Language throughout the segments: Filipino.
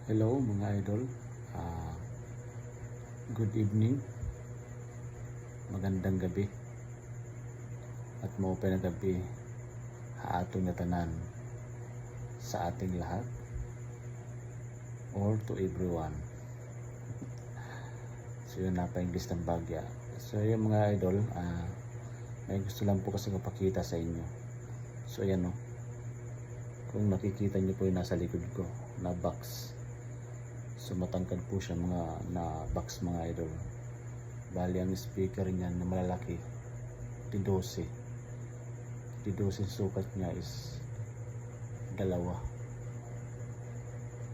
Hello mga idol, Ah, good evening, magandang gabi at maupay na gabi haatong natanan sa ating lahat or to everyone. So yun, napa-English ng bagya. So yun mga idol, may gusto lang po kasi kapakita sa inyo. So ayan, no, kung nakikita nyo po yung nasa likod ko na box. So matangkad po siya mga na box mga idol. Bali ang speaker niyan na malalaki, T12. T12 sukat niya is 2.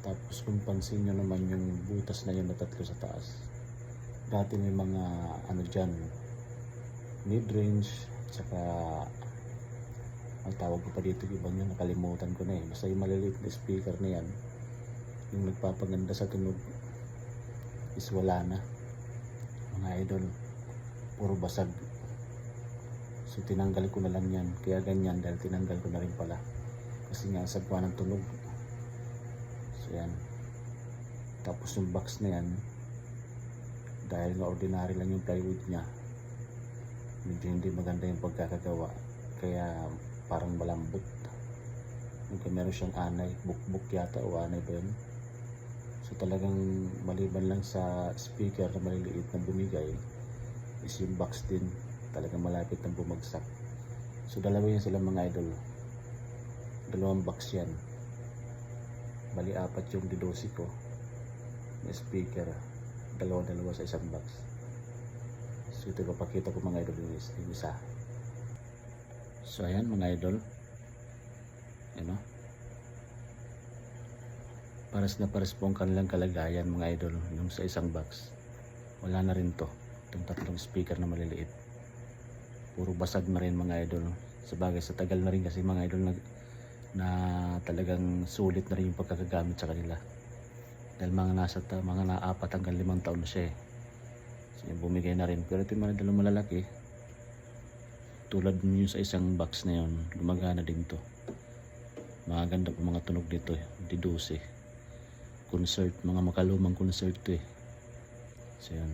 Tapos kung pansin nyo naman yung butas na yun na 3 sa taas. Dati may mga ano dyan, mid-range, tsaka ang tawag ko pa dito ibang yun, nakalimutan ko na eh. Basta yung maliliit na speaker na yan, yung nagpapaganda sa tunog is wala na mga idol, puro basag. So tinanggal ko na lang yan, kaya ganyan dahil tinanggal ko na rin pala kasi nga sagwa ng tunog. So yan, tapos yung box na yan dahil nga ordinary lang yung plywood nya, medyo hindi maganda yung pagkakagawa, kaya parang malambot. Meron siyang anay, bukbuk yata o anay ba yun. So talagang maliban lang sa speaker na maliliit na bumigay is yung box din talagang malapit na bumagsak. So dalawa yan sila mga idol, dalawang box yan, bali 4 yung D12 ko na speaker, dalawa sa isang box. So ito papakita ko mga idol yung isa. So ayan mga idol, ano, pares na pares po ang kanilang kalagayan mga idol. Yung sa isang box wala na rin to, itong 3 speaker na maliliit, puro basag na rin mga idol. Sabagay sa tagal na rin kasi mga idol na talagang sulit na rin yung pagkakagamit sa kanila dahil mga na 4 hanggang 5 taon na siya eh. So yung bumigay na rin, pero ito yung mga dalawang malalaki tulad nyo sa isang box na yun, gumagana din to. Mga ganda po mga tunog dito, D12 concert, mga makalumang concert to eh. So yun,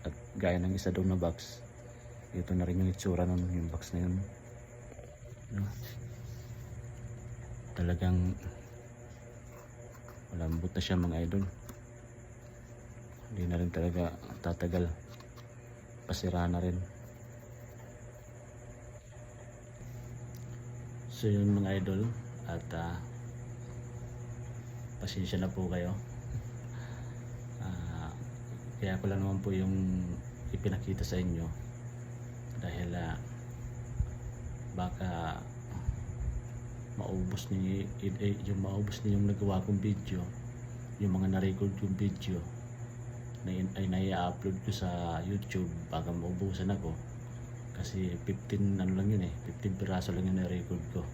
at gaya ng isa doon na box, ito na rin yung itsura nun, yung box na yun, no? Talagang malambot na siya mga idol, hindi na rin talaga tatagal, pasira na rin. So yun mga idol, at pasensya na po kayo, kaya ko lang naman po yung ipinakita sa inyo dahil baka maubos niyo yung nagawa kong video, yung mga na-record yung video ay nai-upload ko sa YouTube, baka maubusan ako kasi 15 ano lang yun eh, 15 piraso lang yun na-record ko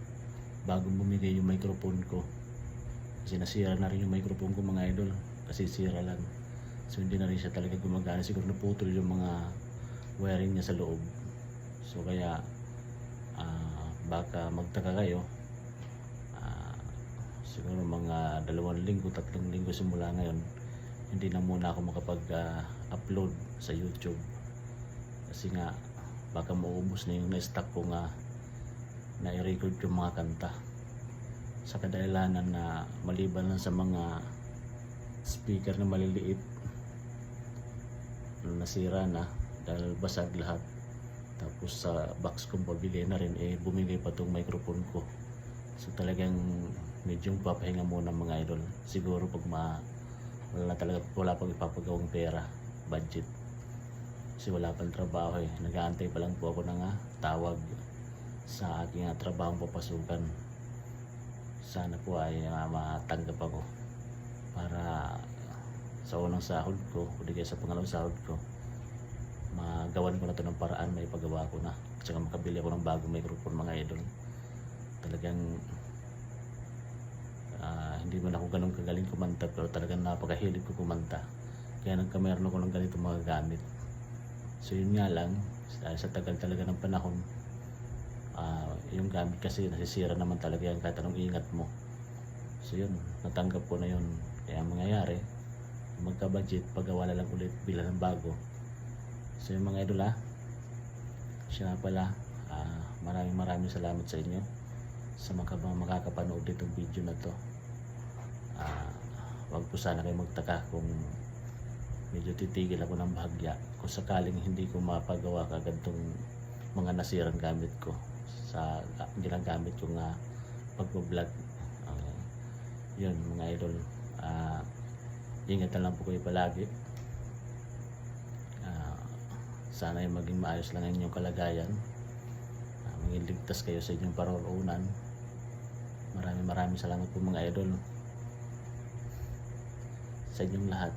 bago bumigay yung microphone ko. Kasi nasira na rin yung microphone ko mga idol, kasi sira lang. So hindi na rin siya talaga gumagana, siguro naputol yung mga wiring niya sa loob. So kaya baka magtaka kayo, siguro mga 2 linggo, 3 linggo simula ngayon hindi na muna ako makapag-upload sa YouTube kasi nga baka maubos na yung na-stock ko nga na-record yung mga kanta, sa kadahilanan na maliban lang sa mga speaker na maliliit nasira na dahil basag lahat, tapos sa box kong pabili na rin bumigay pa tong microphone ko. So talagang medyo papahinga muna mga idol, siguro pag wala pang ipapagawang pera, budget, kasi wala pang trabaho eh, nag-aantay pa lang po ako ng tawag sa aking trabahong papasukan. Sana po ay matanggap ako para sa unang sahod ko o di kaya sa pangalawang sahod ko magawan ko na to ng paraan, may pagawa ko na at saka makabili ako ng bagong microphone mga idol. Talagang hindi man ako ganun kagaling kumanta, pero talagang napakahilig ko kumanta, kaya nagkameron ako ng ganito mga gamit. So yun nga lang, sa tagal talaga ng panahon, yung gamit kasi nasisira naman talaga yan kahit anong ingat mo. So yun, natanggap ko na yun. Kaya ang mangyayari, magka-budget, paggawa na lang ulit bila ng bago. So yung mga idol siya nga pala, maraming salamat sa inyo sa mga makakapanood ditong video na to. Wag po sana kayo magtaka kung medyo titigil ako ng bahagya kung sakaling hindi ko mapagawa kagad tong mga nasirang gamit ko sa ginagamit kong pagbablog. Yun mga idol, ingat na lang po kayo palagi. Sana ay maging maayos lang ang inyong kalagayan, maging ligtas kayo sa inyong paroroonan. Maraming salamat po mga idol sa inyong lahat.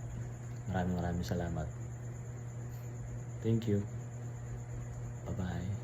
Maraming salamat. Thank you. Bye bye.